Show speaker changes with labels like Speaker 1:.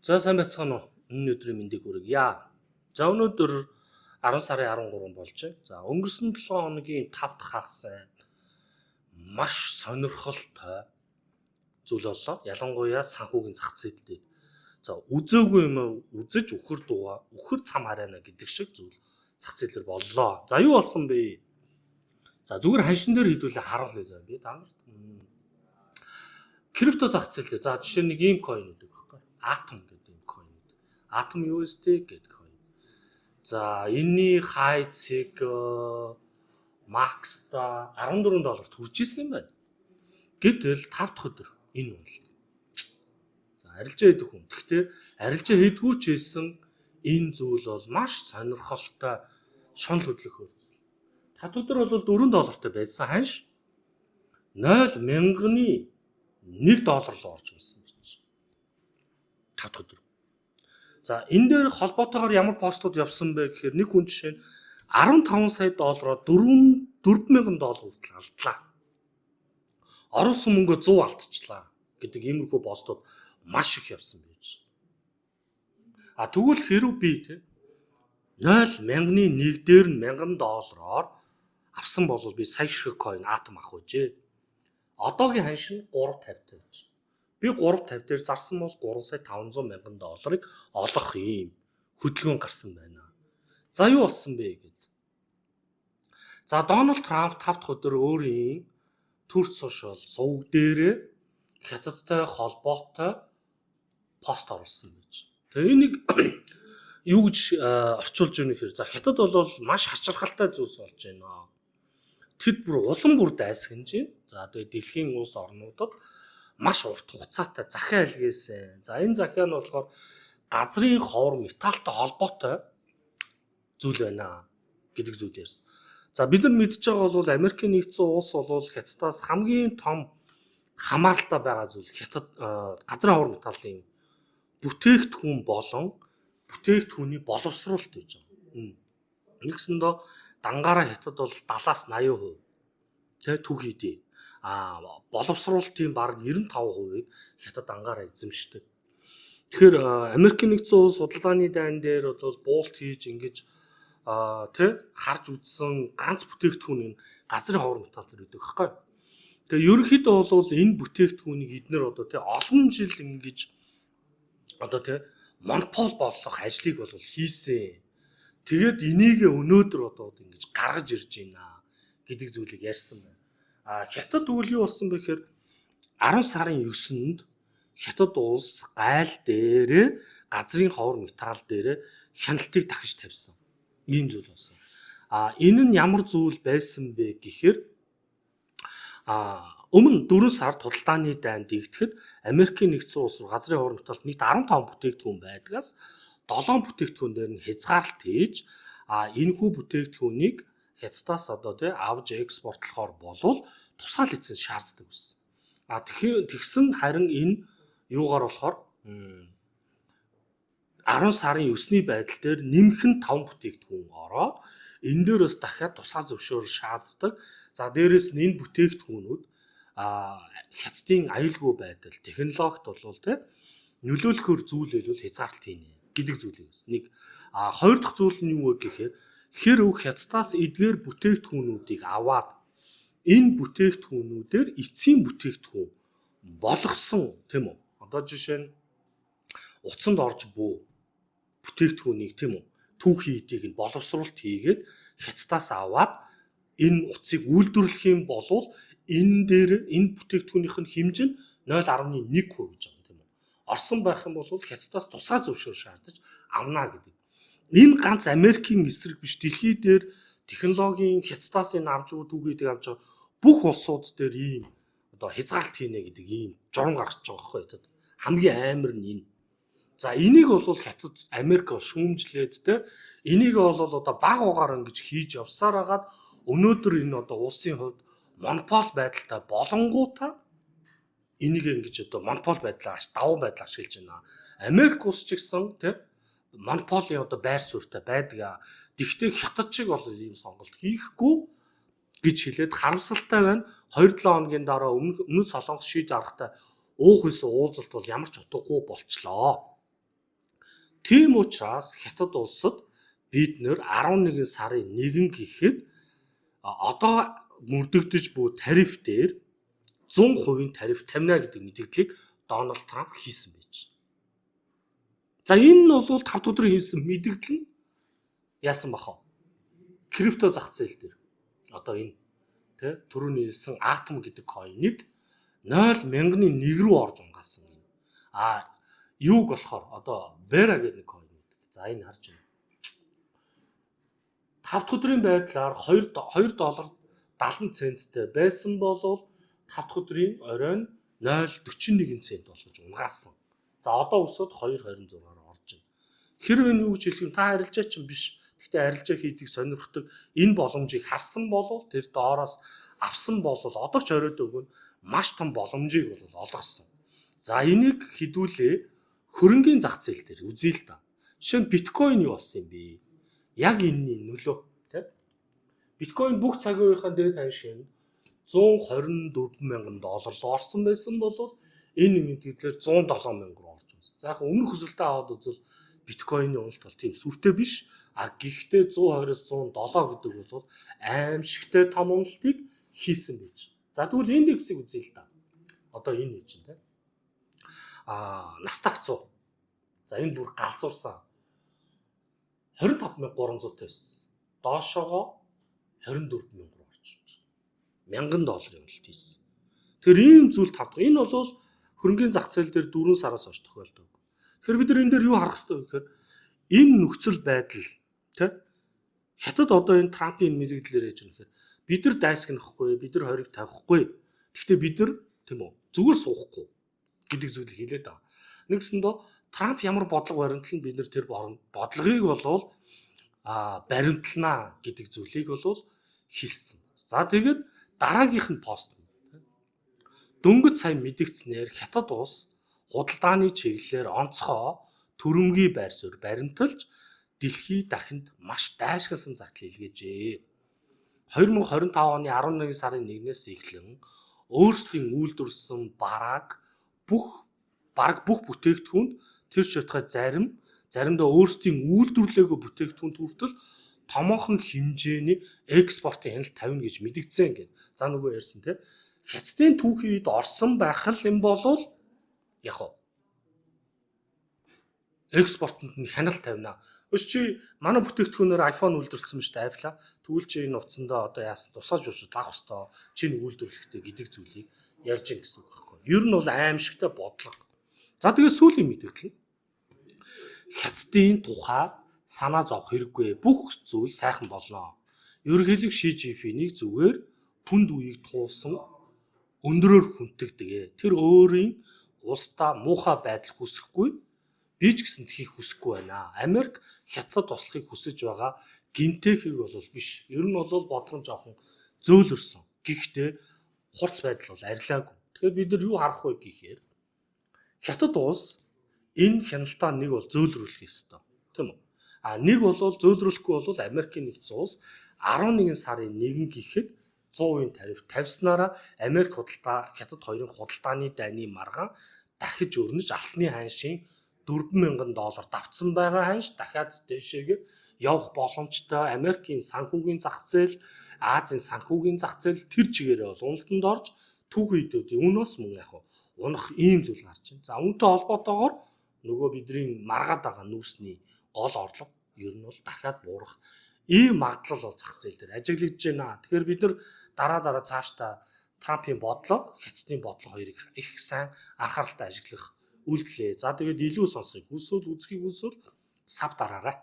Speaker 1: За сайн байцгаана уу? Энэ өдрийн мэндийг хүргье. За өнөөдөр 10 сарын 13 болж байна. За өнгөрсөн 7 хоногийн 5 дахь хагас маш сонирхолтой зүйл боллоо. Ялангуяа санхүүгийн зах зээл дээр. За үзээгүй юм үзэж үхэр дууга, үхэр цам харайна гэдэг шиг зүйл зах зээлэр боллоо. За юу болсон бэ? За зүгээр ханшин дээр хідүүлээ харуулъя за би та нарт. Крипто зах зээл дээр. За жишээ нэг ийм coin гэдэг байхгүй. Atom гэдэг ийм coin. Atom USD гэдэг coin. За энэний high цэг max-та $14 хүрч ирсэн юм байна. Гэтэл 5 дахь өдөр энэ үнэлт. За арилжаа хийдэг хүн. Гэхдээ арилжаа хийдгүү ч хэлсэн энэ зүйл бол маш сонирхолтой шунал хөдлөх зүйл. 5 өдөр бол $4 байсан ханш 0.1 $1 руу орж ирсэн гэж. 5 дахь өдөр. За энэ дээр холбоотойгоор ямар постууд явсан бэ гэхээр нэг хүн жишээ нь $15 сая $4,000 хүртэл алдлаа. Орос мөнгө 100 алдчихлаа гэдэг иймэрхүү постууд маш их явсан байж. Тэгвэл хэрв би те 0.1 дээр нь $1,000 авсан бол би сая шиг coin Atom авах үжээ. Одоогийн ханш нь 350 байж. Би 350 дээр зарсан бол $3,500,000 олох юм хөдөлгөөн гарсан байна. За юу болсон бэ гэд. За Дональд Трамп 5 дахь өдөр өөрийн Truth Social сувг дээр хятадтай холбоотой пост оруулсан байж. Тэгээ энийг юу гэж орчуулж өгнө гэхээр за хятад бол маш хачирхалтай зүйлс болж байна. Тэд бүр улам бүр дайсагнаж байна. За тэгээ дэлхийн улс орнуудад маш урт хугацаатай захиа илгээсэн. За энэ захиа нь болохоор газрын ховор металлтай холбоотой зүйл байна гэдэг зүйл ярьсан. За бид нар мэдж байгаа бол Америкийн нэгдсэн улс бол хятадаас хамгийн том хамааралтай байгаа зүйл хятад газрын ховор металлын бүтээгдэхүүн болон бүтээгдэхүүний боловсруулалт гэж байгаа. Нэгсэндээ дангаараа хятад бол 70-аас 80% тэ төг хийдэ. Боловсруулалтын бараг 95%-ийг хятад ангаараа эзэмшдэг. Тэгэхээр Америкийн нэгдсэн улс судалгааны дайн дээр бол буулт хийж ингэж харж үзсэн ганц бүтээгдэхүүн нь газрын ховор металл гэдэг хэвхэв. Тэгээ ерөнхийдөө бол энэ бүтээгдэхүүнийг эднэр олон жил ингэж монопол болох ажлыг бол хийсэн. Тэгээд энийг өнөөдөр ингэж гаргаж ирж байна гэдэг зүйлийг ярьсан байна. Хятад үйл юу болсон бэ гэхээр 10 сарын 9-нд хятад улс гайл дээр газрын ховор металл дээр хяналтыг дахиж тавьсан. Ийм зүйл болсон. Энэ нь ямар зүйл байсан бэ гэхээр өмнө 4 сард худалдааны дайн дэгдэхэд Америкийн нэгдсэн улс руу газрын ховор металл нийт 15 бүтээгдэхүүн байдгаас 7 бүтээгдэхүүн дээр нь хязгаарлалт хийж энэхүү бүтээгдэхүүнийг хятадаас авж экспортлохоор болвол тусгай лиценз шаарддаг байсан. Тэгсэн харин энэ юугаар болохоор 10 сарын 9-ний байдал дээр нэмхэн 5 бүтээгдэхүүн ороод энэ дээр бас дахиад тусгай зөвшөөрөл шаарддаг. За дээрэс нь энэ бүтээгдэхүүнүүд хятадын аюулгүй байдал, технологид бол нөлөөлөхөр зүйл хэлбэл хязгаарлалт хийнэ гэдэг зүйлийг бас. Нэг хоёр дахь зүйл нь юу вэ гэхээр хэрв хятадаас эдгээр бүтээгдэхүүнүүдийг аваад энэ бүтээгдэхүүнүүдээр эцсийн бүтээгдэхүүн болгосон тийм үү? Одоо жишээ нь утсанд орж бүү бүтээгдэхүүнийг тийм үү? Түүх хийдийг нь боловсруулалт хийгээд хятадаас аваад энэ утсыг үйлдвэрлэх юм бол энэ бүтээгдэхүүнийх нь хэмжээ нь 0.1% гэж байгаа тийм үү? Орсон байх юм бол хятадаас тусгай зөвшөөрөл шаардаж авна гэдэг. Энэ ганц Америкийн эсрэг биш дэлхий дээр технологийн хятадаас энэ авч түүхийдийг авч байгаа бүх улсууд дээр ийм хязгаарлалт хийнэ гэдэг ийм журам гарч байгаа байхгүй юу? Хамгийн амар нь энэ. За энийг бол хятад Америк шүүмжлээд энийг бол баг угаар ингэж хийж явсаар хагаад өнөөдөр энэ улсын хувьд монопол байдалтай болонгуудаа энийг ингэж монопол байдлаа давуу байдлаа ашиглаж байна. Америк улс ч гэсэн монополын байр суурьтай байдаг. Тэгвэл хятад шиг бол ийм сонголт хийхгүй гэж хэлээд харамсалтай байна. 2-7 хоногийн дараа өмнөд Солонгос шийд аргатай уух байсан уулзалт бол ямар ч утгагүй болчлоо. Тийм учраас Хятад улсад бид нэр 11 сарын 1 гэхэд одоо мөрдөгдөж буй тариф дээр 100% тариф тавина гэдэг мэдээллийг Дональд Трамп хийсэн байж. За энэ нь бол 5 дахь өдөр хийсэн мэдээлэл нь яасан бахаа? Крипто зах зээл дээр одоо энэ түрүүний хэлсэн атом гэдэг койныг 0.1 рүү орж унгаасан юм. Юуг болохоор одоо Vera гэдэг койн гэдэг. За энэ харж байна. 5 дахь өдрийн байдлаар 2 доллар 70 центтэй байсан бол 5 дахь өдрийн оройн 0.41 цент болгож унгаасан. За одоо өсөд 2.26-аар орж байна. Хэрвээ энэ юу гэж хэлэх юм та арилжаа чинь биш. Гэхдээ арилжаа хийдгийг сонирхдаг энэ боломжийг харсан бол тэр доороос авсан бол одоо ч оройд өгөн маш том боломжийг бол олгосон. За энийг хідүүлээ хөрөнгийн зах зээл дээр үзье л да. Жишээ нь биткойн юу болсон юм бэ? Яг энэний нөлөө тийм. Биткойн бүх цагийн үеийнхэн дээр таньшин $124,000 руу орсон байсан бол энэ мэдээлэлээр 107,000 руу орж байна. За яг өмнөх өсөлтөө аваад үзвэл биткойны уналт бол тийм сүртэй биш. Гэхдээ 120-с 107 гэдэг бол аимшигтай том уналтыг хийсэн байж. За тэгвэл индексийг үзье л да. Одоо энэ гэж байна тийм. Nasdaq 100. За энэ бүр галзуурсан 25,300 байсан. Доошоогоо 24,000 руу орж байна. $1,000 уналт хийсэн. Тэгэхээр ийм зүйл тавдаг. Энэ бол хөрөнгөний зах зээл дээр 4 сараас хойш тохиолдог. Тэгэхээр бид нар энэ дээр юу харах хэрэгтэй вэ гэхээр энэ нөхцөл байдал тийм Хятад одоо энэ Трампын мэдээлэлээр яж байгаа. Бид нар дайсгнахгүй, бид нар хориг тавихгүй. Гэхдээ бид нар тийм үү зүгээр суухгүй гэдэг зүйлийг хэлээд байгаа. Нэгсэндээ Трамп ямар бодлого баримтлан бид нар тэр бодлогыг болвол баримтлана гэдэг зүйлийг болвол хэлсэн. За тэгээд дараагийнх нь пост. Дөнгөж сайн мэдгдснээр Хятад улс худалдааны чиглэлээр онцгой төрөмгийн байр суурь баримталж дэлхийд дахинд маш дайшгасан загтал илгээжээ. 2025 оны 11 сарын 1-ээс эхлэн өөрсдийн үйлдвэрлэсэн бараг бүх бүтээгдэхүүнд тэр шатхай заримдаа өөрсдийн үйлдвэрлээгүй бүтээгдэхүүнд хүртэл томоохон хэмжээний экспортын хяналт тавина гэж мэдгдсэн гэдэг. За нөгөө ярьсан тийм Хятадын түүхийд орсон байх юм болвол яг уу экспортод нь хяналт тавина. Өс чи манай бүтээгдэхүүнээр iPhone үйлдвэрлэсэн мэт авлаа. Тэгвэл чи энэ утсандаа одоо яасан тусааж уушаад авах хэвээр чиний үйлдвэрлэхтэй гэдэг зүйлийг ярьж гин гэсэн үг байхгүй. Ер нь бол аимшигтай бодлого. За тэгээ сүүлийн мэдээлэл. Хятадын тухай санаа зовох хэрэггүй. Бүх зүйл сайхан болно. Ерөнхийлөг Ши Жинпинийг зүгээр хүнд үеийг туулсан өндөрөөр хүндэгдэг. Тэр өөрийн улсдаа муухай байдал хүсэхгүй. Би ч гэсэн тхийх хүсэхгүй байна. Америк Хятад туслахыг хүсэж байгаа гинтэхийг бол биш. Ер нь бол бодлого жоохон зөөлөрсөн. Гэхдээ хурц байдал бол арилаагүй. Тэгэхээр бид нар юу харах вэ гэхээр Хятад улс энэ хяналтаа нэг бол зөөлрүүлэх ёстой. Тийм үү? Нэг бол зөөлрүүлэхгүй бол Америкийн нэгдсэн улс 11 сарын 1 гэхэд 100% тариф тавьснараа Америк Хятад хоёрын худалдааны дайны маргаан дахиж өрнөж алтны ханшийн $4,000 давцсан байгаа ханш дахиад дээшээгээ явах боломжтой. Америкийн санхүүгийн зах зээл, Азийн санхүүгийн зах зээл тэр чигээрээ бол уналтанд орж түүхийдүүдийн үнээс мөн яг унах ийм зүйл гарч байна. За үүнтэй холбоотойгоор нөгөө бидний маргаад байгаа нүүрсний гол орлого ер нь бол дахиад буурах ийм магадлал бол зах зээл дээр ажиглагдж байна. Тэгэхээр бид нар дараа цаашдаа Трампын бодлого, Хятадын бодлого хоёрыг их сайн анхааралтай ажиглах үйлдэлээ. За тэгээд илүү сонсохыг үзэхийг сав дараарай.